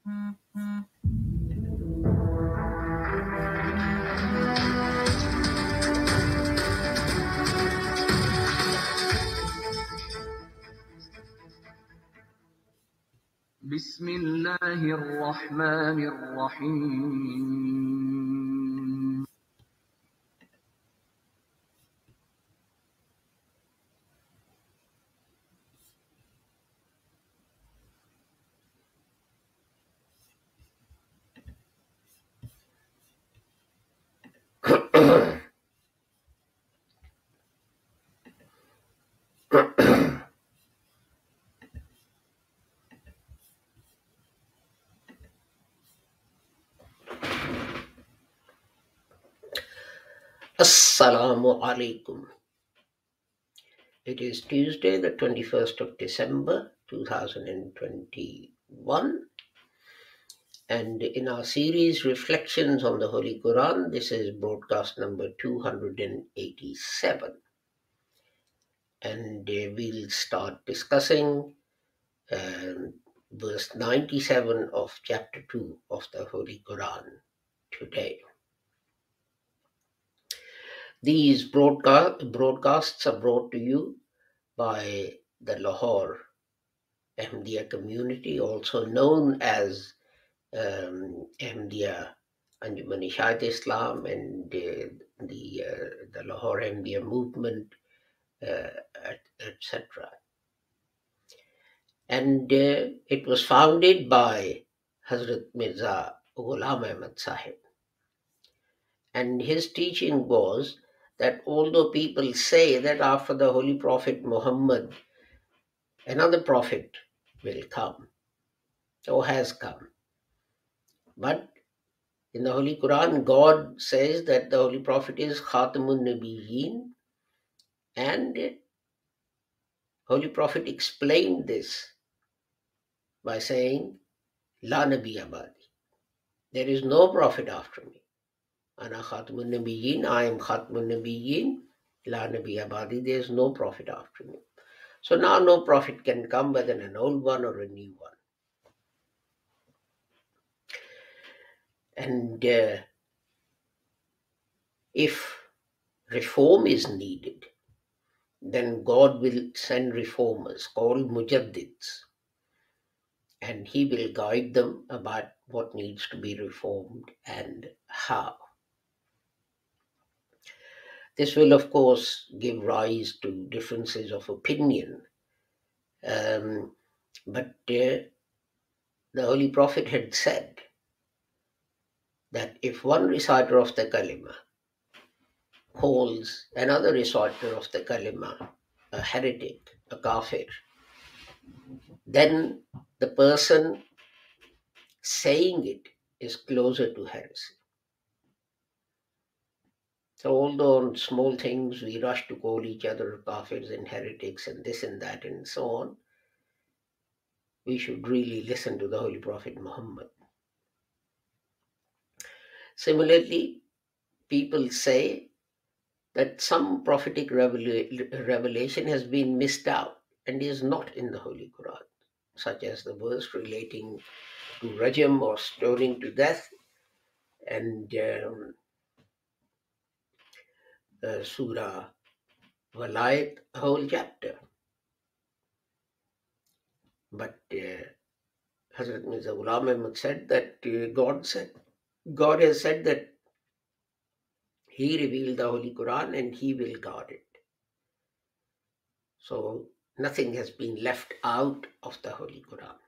بسم الله الرحمن الرحيم. Assalamu alaikum. It is Tuesday, the 21st of December 2021, and in our series Reflections on the Holy Quran, this is broadcast number 287. And we'll start discussing verse 97 of chapter 2 of the Holy Quran today. These broadcasts are brought to you by the Lahore Ahmadiyya community, also known as Ahmadiyya Anjuman-e-Shahat Islam and the Lahore Ahmadiyya movement, etc. And it was founded by Hazrat Mirza Ghulam Ahmad Sahib. And his teaching was that although people say that after the Holy Prophet Muhammad, another prophet will come or has come, but in the Holy Quran, God says that the Holy Prophet is Khatamun Nabiyyin, and Holy Prophet explained this by saying, La Nabi Abadi. There is no prophet after me. Ana Khatamun Nabiyyin, I am Khatamun Nabiyyin, La Nabi Abadi, there is no prophet after me. So now no prophet can come, whether an old one or a new one. And if reform is needed, then God will send reformers called mujaddids, and he will guide them about what needs to be reformed and how. This will, of course, give rise to differences of opinion, but the Holy Prophet had said that if one reciter of the kalima calls another reciter of the kalima a heretic, a kafir, then the person saying it is closer to heresy. So although on small things we rush to call each other kafirs and heretics and this and that and so on, we should really listen to the Holy Prophet Muhammad. Similarly, people say that some prophetic revelation has been missed out and is not in the Holy Quran, such as the verse relating to Rajam or stoning to death, and Surah Walayat, a whole chapter. But Hazrat Mirza Ghulam Ahmad said that God has said that He revealed the Holy Quran and He will guard it. So nothing has been left out of the Holy Quran.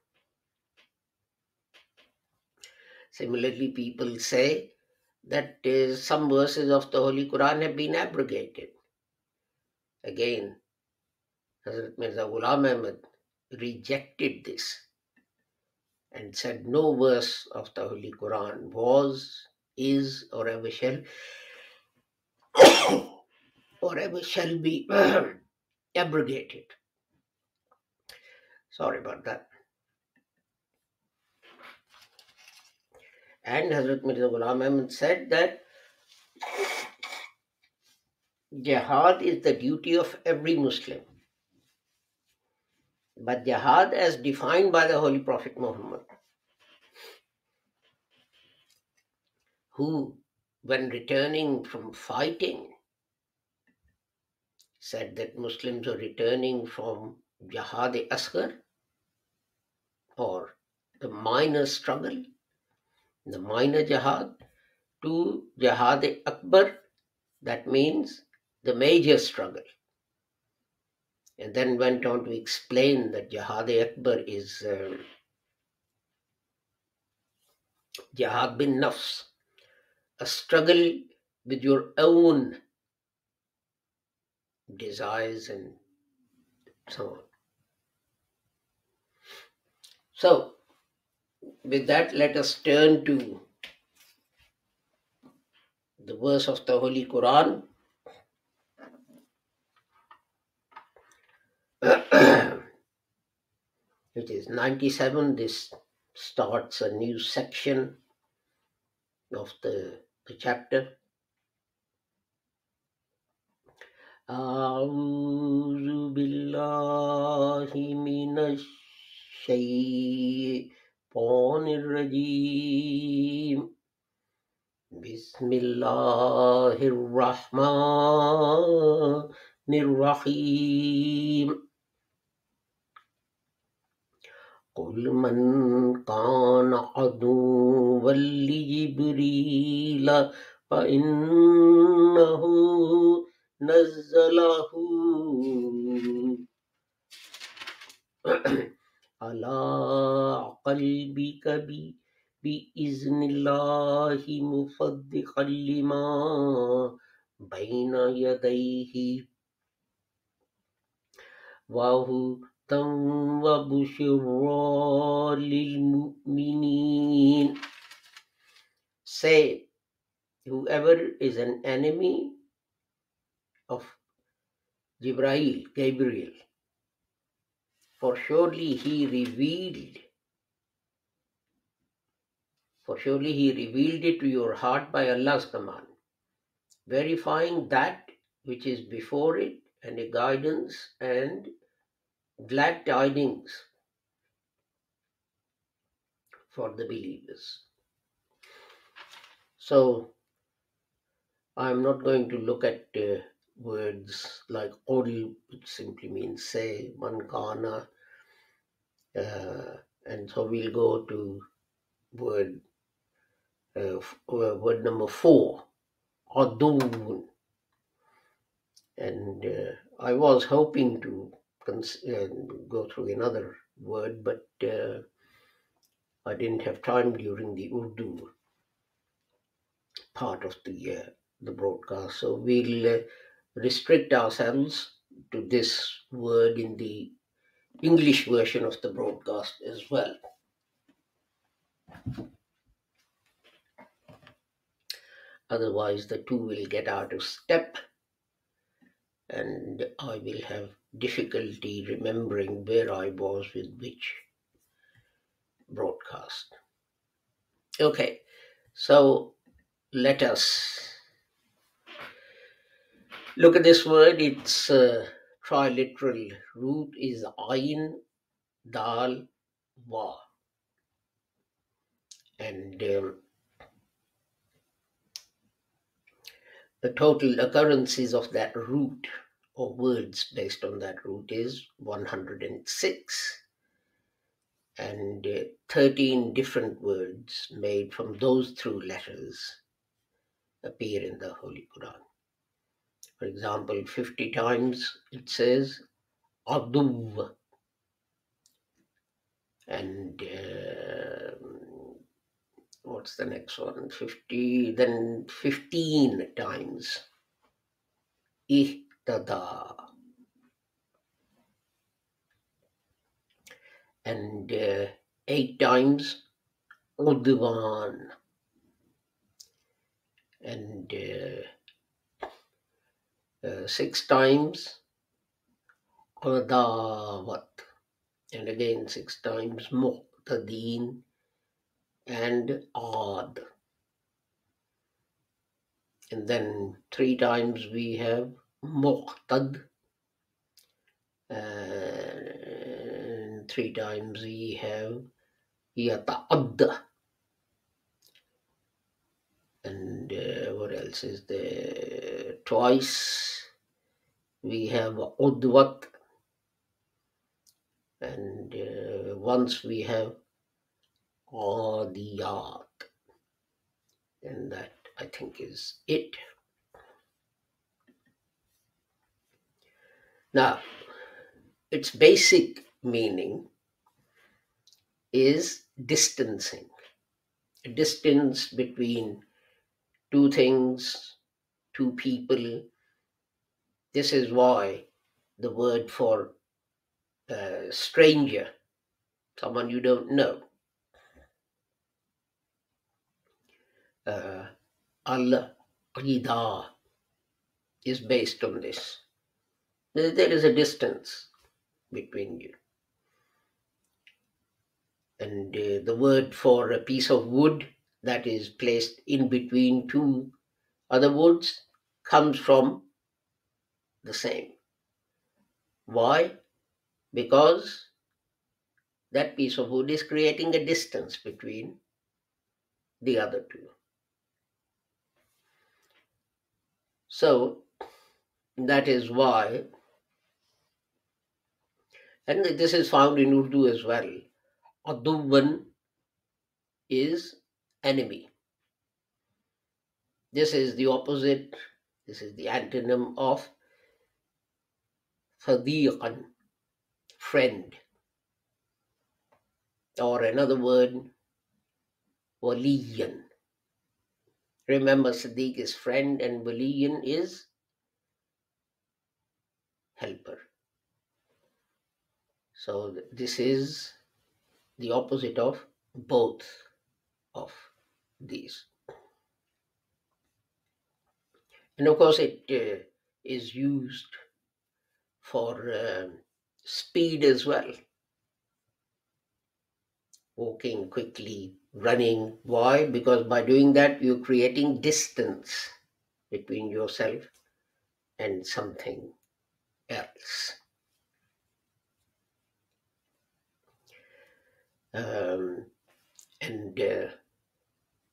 Similarly, people say that some verses of the Holy Quran have been abrogated. Again, Hazrat Mirza Ghulam Ahmad rejected this and said no verse of the Holy Quran was, is, or ever shall be abrogated. Sorry about that. And Hazrat Mirza Ghulam Ahmad said that jihad is the duty of every Muslim. But jihad as defined by the Holy Prophet Muhammad who, when returning from fighting, said that Muslims are returning from Jihad-e-Asghar, or the minor struggle, the minor jihad, to Jihad-e-Akbar, that means the major struggle. And then went on to explain that Jihad-e-Akbar is Jihad bin Nafs, a struggle with your own desires and so on. So, with that, let us turn to the verse of the Holy Quran. It is 97. This starts a new section of the chapter. أعوذ بالله من الشيطان الرجيم بسم الله الرحمن الرحيم قل من كان عدوا لجبريل فإنه نزله على قلبك بإذن الله مصدقا لما بين يديه وهدى وبشرى للمؤمنين. Say, whoever is an enemy of Gabriel, for surely he revealed it to your heart by Allah's command, verifying that which is before it, and a guidance and glad tidings for the believers. So, I'm not going to look at words like qul, which simply means say, man kana, and so we'll go to word number 4, adun. And I was hoping to go through another word, but I didn't have time during the Urdu part of the broadcast. So we'll restrict ourselves to this word in the English version of the broadcast as well. Otherwise, the two will get out of step, and I will have difficulty remembering where I was with which broadcast. Okay, so let us look at this word. Its triliteral root is ayn, dal, wa. And the total occurrences of that root, or words based on that root, is 106. And 13 different words made from those through letters appear in the Holy Quran. For example, 50 times it says Adu, and what's the next one? 50, then 15 times Ihtada, and 8 times Udwan, and 6 times Qadawat, and again 6 times Muqtadeen and Ad. And then 3 times we have Muqtad, and 3 times we have Yata'adda, and And what else is there? Twice we have Udvat, and once we have Adiyat. And that, I think, is it. Now, its basic meaning is distancing, a distance between two things, two people. This is why the word for stranger, someone you don't know, al-Qida, is based on this. There is a distance between you. And the word for a piece of wood that is placed in between two other woods comes from the same. Why? Because that piece of wood is creating a distance between the other two. So that is why, and this is found in Urdu as well, Aduwan is enemy. This is the opposite, this is the antonym of Sadiqan, friend. Or another word, Waliyan. Remember, Sadiq is friend and Waliyan is helper. So this is the opposite of both of these. And of course, it is used for speed as well. Walking quickly, running. Why? Because by doing that, you're creating distance between yourself and something else. And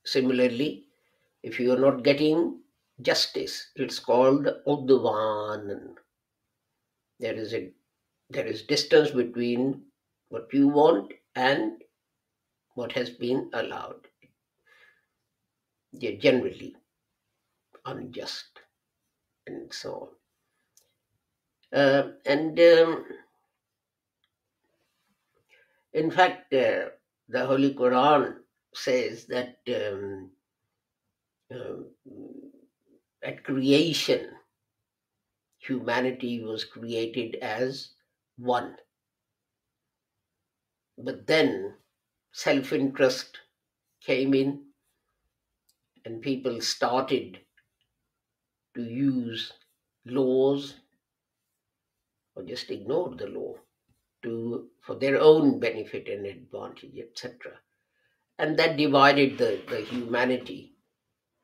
similarly, if you are not getting justice, it's called udwan. There is distance between what you want and what has been allowed. They're generally unjust, and so on. In fact, the Holy Quran says that um, at creation, humanity was created as one. But then self-interest came in and people started to use laws or just ignored the law for their own benefit and advantage, etc. And that divided the humanity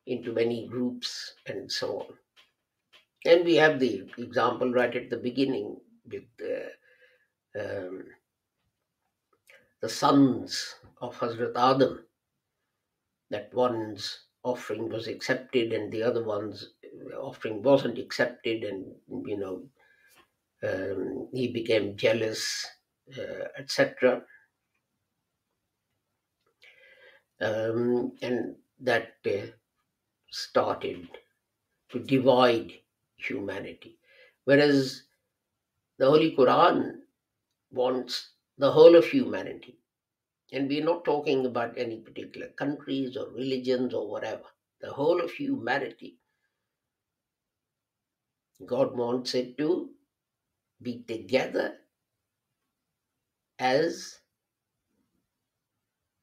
into many groups and so on. And we have the example right at the beginning with the sons of Hazrat Adam, that one's offering was accepted and the other one's offering wasn't accepted, and he became jealous, etc. And that started to divide humanity. Whereas the Holy Quran wants the whole of humanity. And we're not talking about any particular countries or religions or whatever. The whole of humanity. God wants it to be together as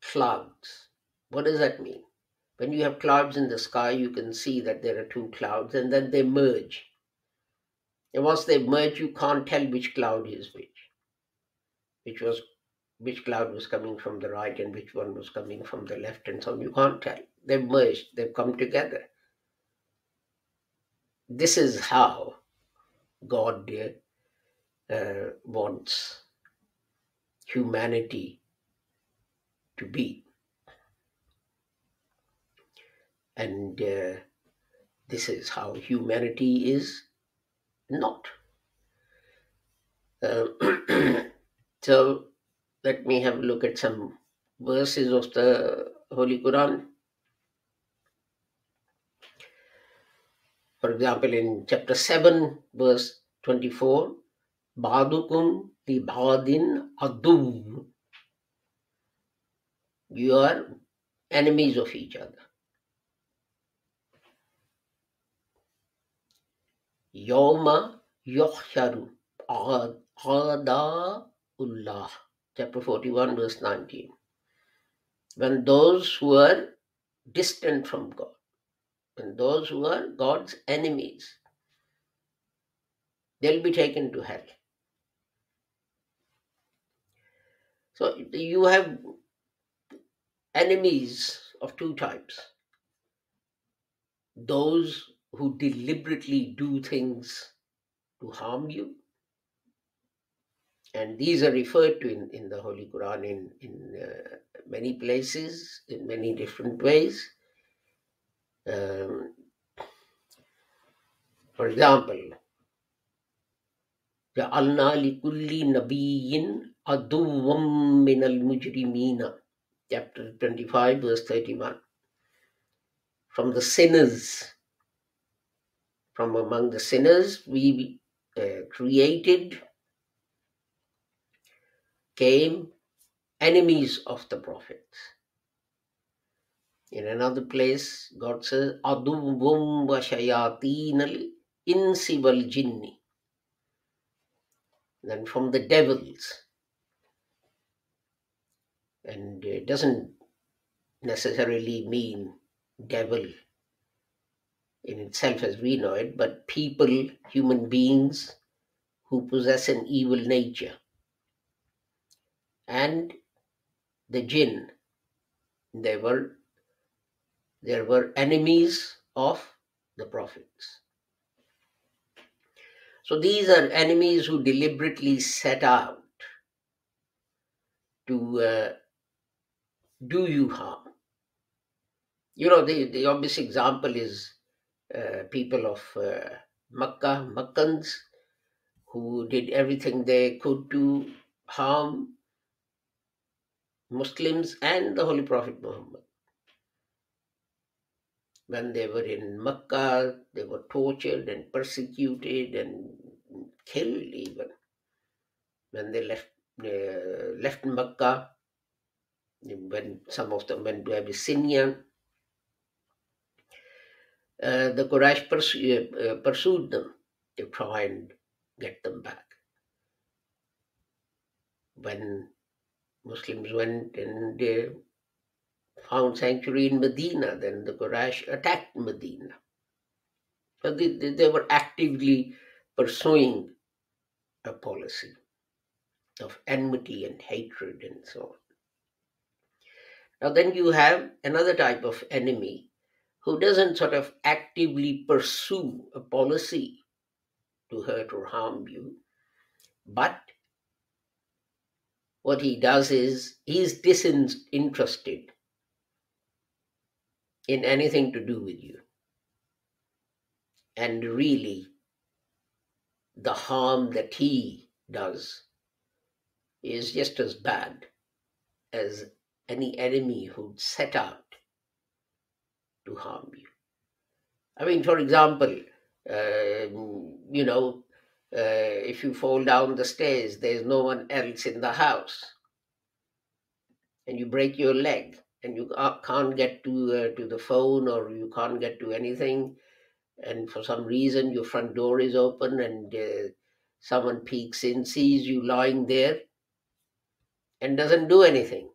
clouds. What does that mean? When you have clouds in the sky, you can see that there are two clouds and then they merge. And once they merge, you can't tell which cloud is which cloud was coming from the right and which one was coming from the left, and so on. You can't tell. They've merged, they've come together. This is how God wants humanity to be. And this is how humanity is not. Uh, so let me have a look at some verses of the Holy Quran. For example, in chapter 7, verse 24, Ba'dukum li ba'din adu. You are enemies of each other. Yawma yuhsharu a'da'ullah. Chapter 41, verse 19. When those who are distant from God, and those who are God's enemies, they'll be taken to hell. So you have enemies of two types. Those who deliberately do things to harm you, and these are referred to in the Holy Quran in many places, in many different ways. For example, جَعَلْنَا لِكُلِّ نَبِيٍّ عَدُوًّا مِّنَ الْمُجْرِمِينَ. Chapter 25, verse 31. From the sinners, from among the sinners, we came enemies of the prophets. In another place, God says, Aduvum wa shayateen insi wal jinni. Then from the devils. And it doesn't necessarily mean devil in itself as we know it, but people, human beings who possess an evil nature. And the jinn, there were enemies of the prophets. So these are enemies who deliberately set out to do you harm. You know, the obvious example is people of Makkans, who did everything they could to harm Muslims and the Holy Prophet Muhammad. When they were in Makkah, they were tortured and persecuted and killed even. When they left Makkah, when some of them went to Abyssinia, the Quraysh pursued them to try and get them back. When Muslims went and found sanctuary in Medina, then the Quraysh attacked Medina. So they were actively pursuing a policy of enmity and hatred and so on. Now then you have another type of enemy who doesn't sort of actively pursue a policy to hurt or harm you, but what he does is he's disinterested in anything to do with you. And really, the harm that he does is just as bad as any enemy who'd set out to harm you. I mean, for example, if you fall down the stairs, there's no one else in the house, and you break your leg, and you can't get to the phone, or you can't get to anything, and for some reason your front door is open, and someone peeks in, sees you lying there, and doesn't do anything.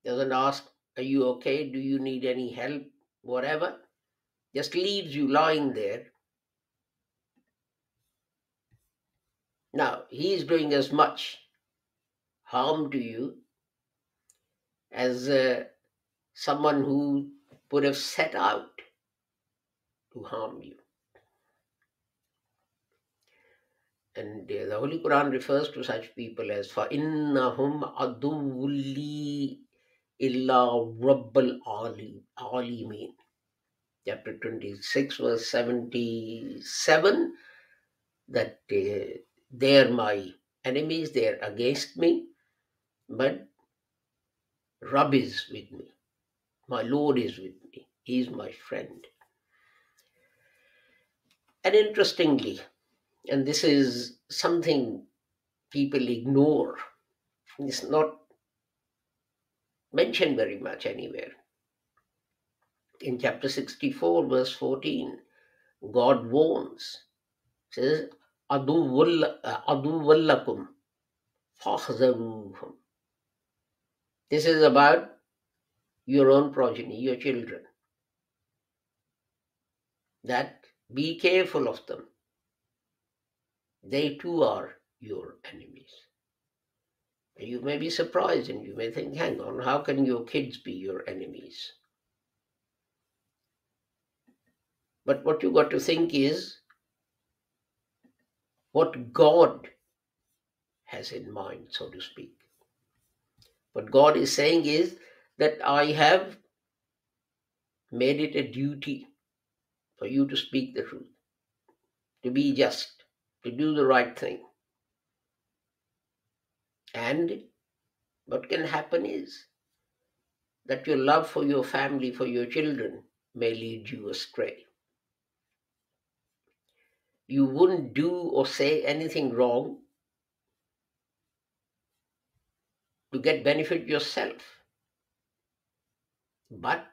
Doesn't ask, are you okay? Do you need any help? Whatever. Just leaves you lying there. Now, he is doing as much harm to you as someone who would have set out to harm you. And the Holy Quran refers to such people as فَإِنَّهُمْ عَدُوٌّ لِّي إِلَّا رَبَّ الْعَالَمِينَ. chapter 26, verse 77, that they are my enemies, they are against me, but Rab is with me. My Lord is with me. He is my friend. And interestingly, and this is something people ignore, it's not mentioned very much anywhere. In chapter 64, verse 14, God warns, says, Aduwallakum fakhzaruhum. This is about your own progeny, your children, that be careful of them. They too are your enemies. You may be surprised and you may think, hang on, how can your kids be your enemies? But what you got to think is what God has in mind, so to speak. What God is saying is that I have made it a duty for you to speak the truth, to be just, to do the right thing. And what can happen is that your love for your family, for your children, may lead you astray. You wouldn't do or say anything wrong to get benefit yourself. But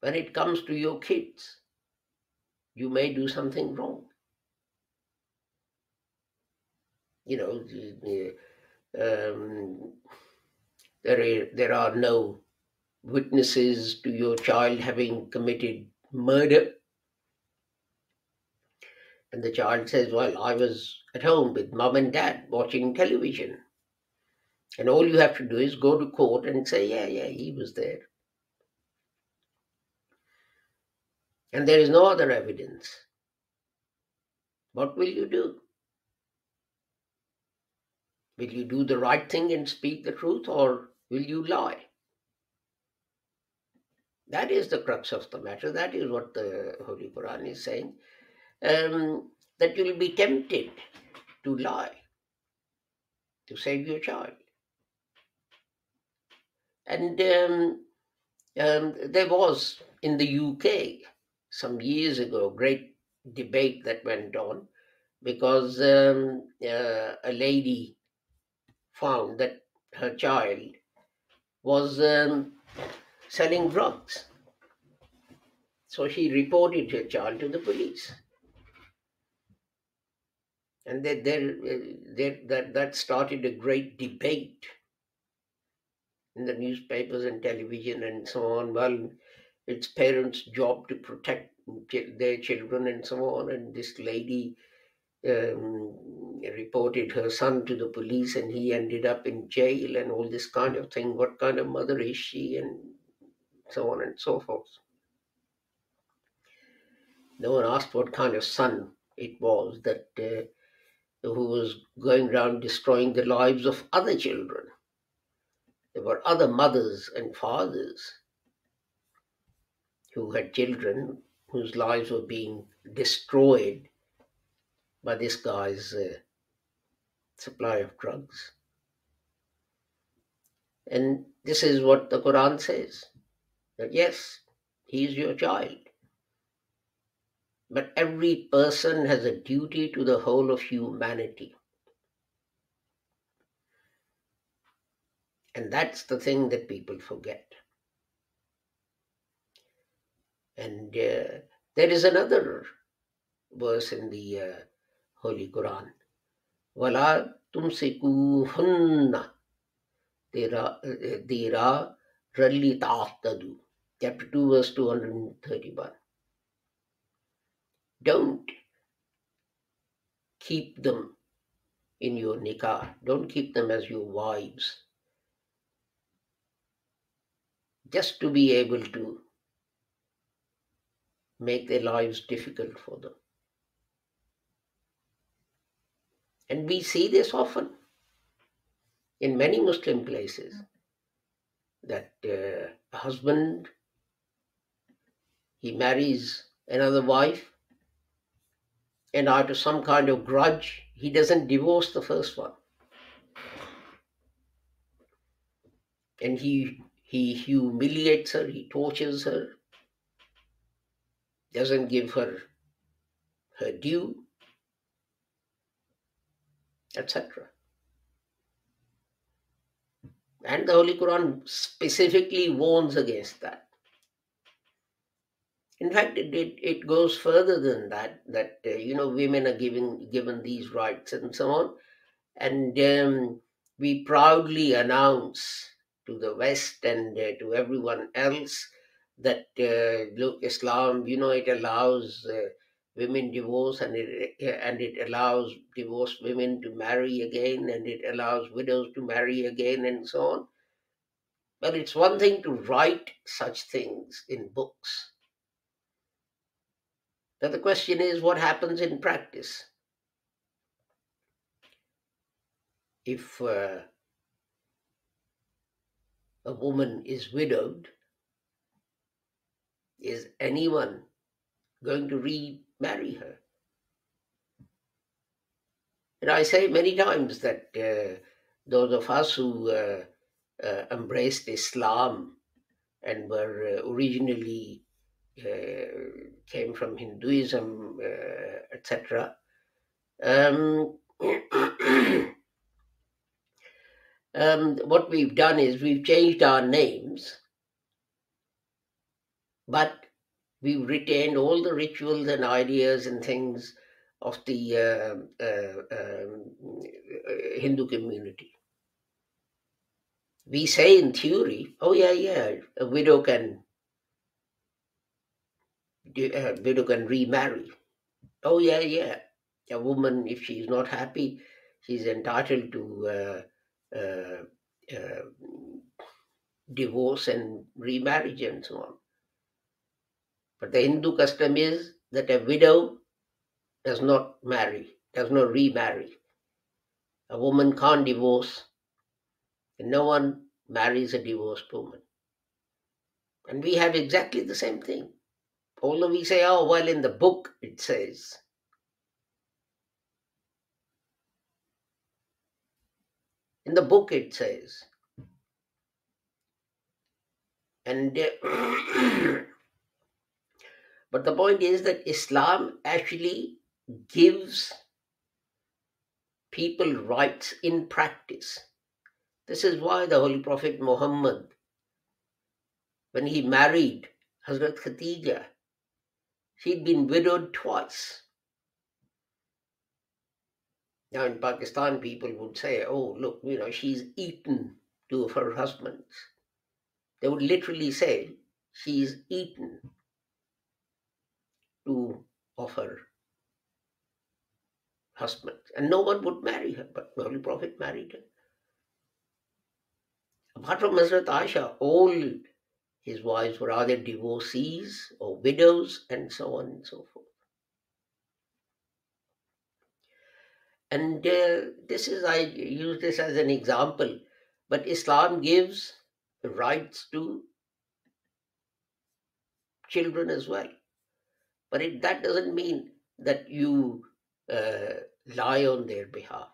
when it comes to your kids, you may do something wrong. You know, there are no witnesses to your child having committed murder. And the child says, well, I was at home with mom and dad watching television. And all you have to do is go to court and say, yeah, he was there. And there is no other evidence. What will you do? Will you do the right thing and speak the truth, or will you lie? That is the crux of the matter. That is what the Holy Quran is saying. That you will be tempted to lie to save your child. And there was in the UK some years ago a great debate that went on because a lady found that her child was selling drugs. So she reported her child to the police. And that started a great debate in the newspapers and television and so on. Well, it's parents' job to protect their children and so on. And this lady reported her son to the police and he ended up in jail and all this kind of thing. What kind of mother is she? And so on and so forth. No one asked what kind of son it was that who was going around destroying the lives of other children. There were other mothers and fathers who had children whose lives were being destroyed by this guy's supply of drugs. And this is what the Quran says, that yes, he is your child. But every person has a duty to the whole of humanity. And that's the thing that people forget. And there is another verse in the Holy Quran. وَلَا تُمْسِكُوهُنَّ دِرَارًا لِتَعْتَدُوا. Chapter 2, verse 231. Don't keep them in your nikah. Don't keep them as your wives. Just to be able to make their lives difficult for them. And we see this often in many Muslim places, that a husband he marries another wife, and out of some kind of grudge, he doesn't divorce the first one. And he humiliates her, he tortures her, doesn't give her her due, etc. And the Holy Quran specifically warns against that. In fact, it goes further than that, that women are given these rights and so on. And we proudly announce to the West and to everyone else that, look, Islam, it allows women divorce, and it allows divorced women to marry again, and it allows widows to marry again, and so on. But it's one thing to write such things in books. But the question is, what happens in practice? If a woman is widowed, is anyone going to remarry her? And I say many times that those of us who embraced Islam and were originally came from Hinduism, etc. What we've done is we've changed our names, but we've retained all the rituals and ideas and things of the Hindu community. We say in theory, oh yeah, a widow can remarry. Oh yeah, a woman, if she's not happy, she's entitled to divorce and remarriage and so on. But the Hindu custom is that a widow does not remarry. A woman can't divorce, and no one marries a divorced woman. And we have exactly the same thing. Although we say, oh, well, in the book it says. In the book it says. And but the point is that Islam actually gives people rights in practice. This is why the Holy Prophet Muhammad, when he married Hazrat Khatija, she'd been widowed twice. Now in Pakistan, people would say, oh, look, she's eaten two of her husbands. They would literally say, she's eaten two of her husbands. And no one would marry her, but the Holy Prophet married her. Apart from Hazrat Aisha, all his wives were either divorcees or widows, and so on and so forth. And I use this as an example, but Islam gives rights to children as well. But that doesn't mean that you lie on their behalf.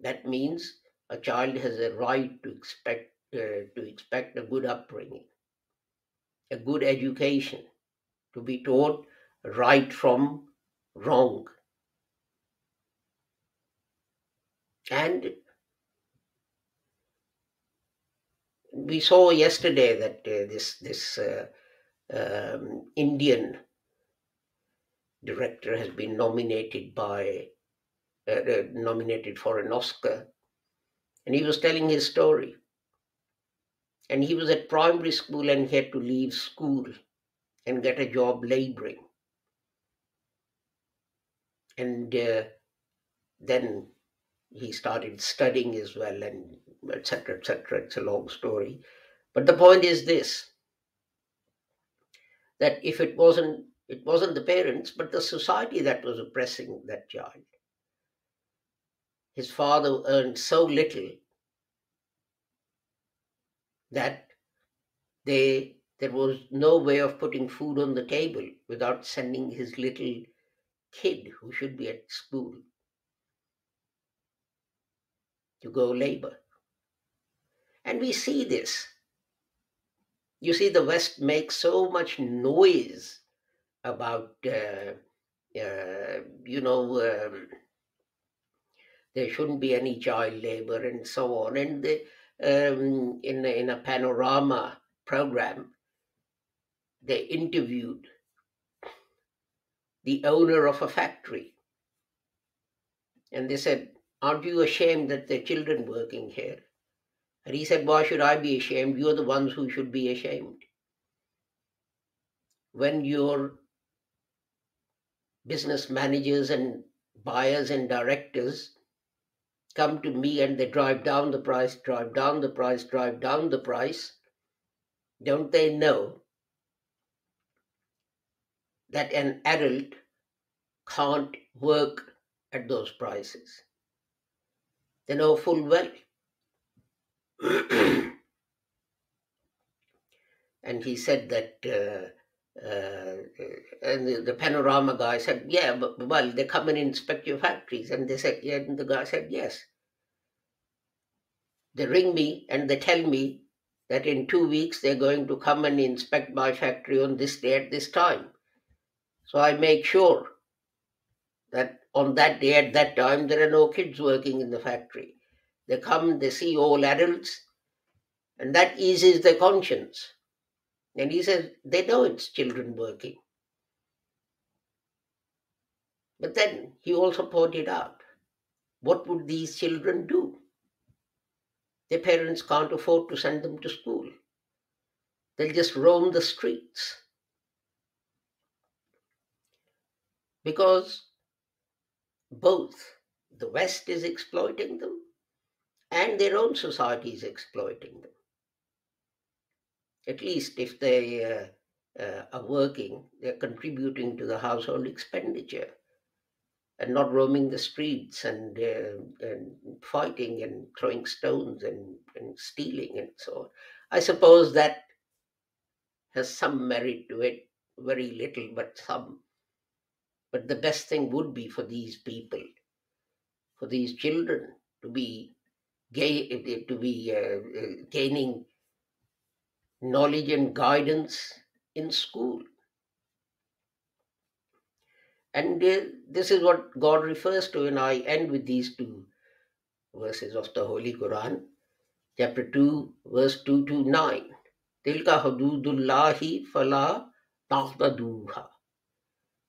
That means a child has a right to expect a good upbringing, a good education, to be taught right from wrong. And we saw yesterday that this Indian director has been nominated for an Oscar, and he was telling his story. And he was at primary school and he had to leave school and get a job laboring. And then he started studying as well, and etc., etc. It's a long story. But the point is this, that if it wasn't the parents, but the society that was oppressing that child. His father earned so little that they there was no way of putting food on the table without sending his little kid, who should be at school, to go labor. And we see this. You see, the West makes so much noise about, you know, there shouldn't be any child labor and so on. And in a Panorama program, they interviewed the owner of a factory. And they said, "Aren't you ashamed that there are children working here?" And he said, "Why should I be ashamed? You're the ones who should be ashamed. When your business managers and buyers and directors come to me and they drive down the price, drive down the price, drive down the price, don't they know that an adult can't work at those prices?" They know full well. And he said that, and the Panorama guy said, "Yeah, but well, they come and inspect your factories." And they said, yeah, and the guy said, "Yes. They ring me and they tell me that in 2 weeks they're going to come and inspect my factory on this day at this time. So I make sure that on that day at that time there are no kids working in the factory. They come, they see all adults, and that eases their conscience." And he says, they know it's children working. But then he also pointed out, what would these children do? Their parents can't afford to send them to school. They'll just roam the streets. Because both the West is exploiting them and their own society is exploiting them. At least if they are working, they're contributing to the household expenditure and not roaming the streets and fighting and throwing stones and stealing and so on. I suppose that has some merit to it, very little, but some. But the best thing would be for these people, for these children, to be gaining knowledge and guidance in school. And this is what God refers to, and I end with these two verses of the Holy Quran, chapter 2, verse 2 to 9. Tilka hududullahi fala ta'taduha.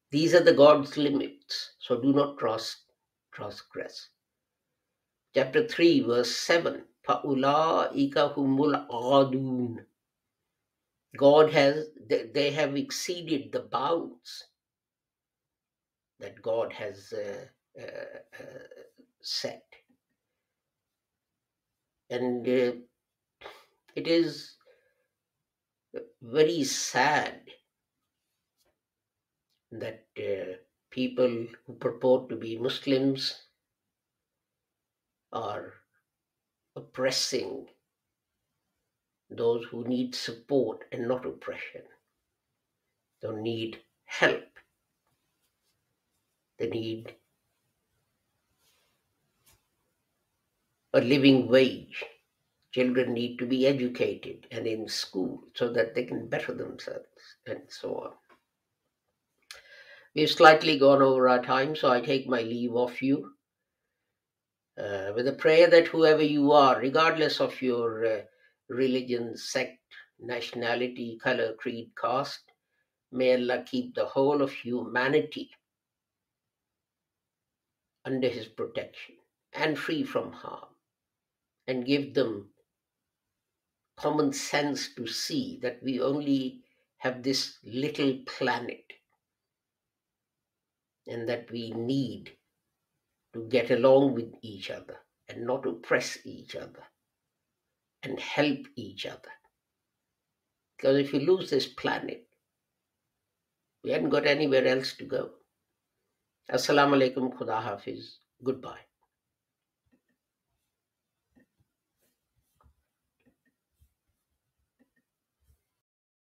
These are the God's limits, so do not transgress. Chapter 3, verse 7. Fa'ulaika humul adun. They have exceeded the bounds that God has set. And it is very sad that people who purport to be Muslims are oppressing those who need support and not oppression. They need help. They need a living wage. Children need to be educated and in school so that they can better themselves and so on. We've slightly gone over our time, so I take my leave of you with a prayer that whoever you are, regardless of your religion, sect, nationality, color, creed, caste, may Allah keep the whole of humanity under His protection and free from harm, and give them common sense to see that we only have this little planet and that we need to get along with each other and not oppress each other and help each other. Because if we lose this planet, we haven't got anywhere else to go. Assalamu alaikum, Khuda Hafiz. Goodbye.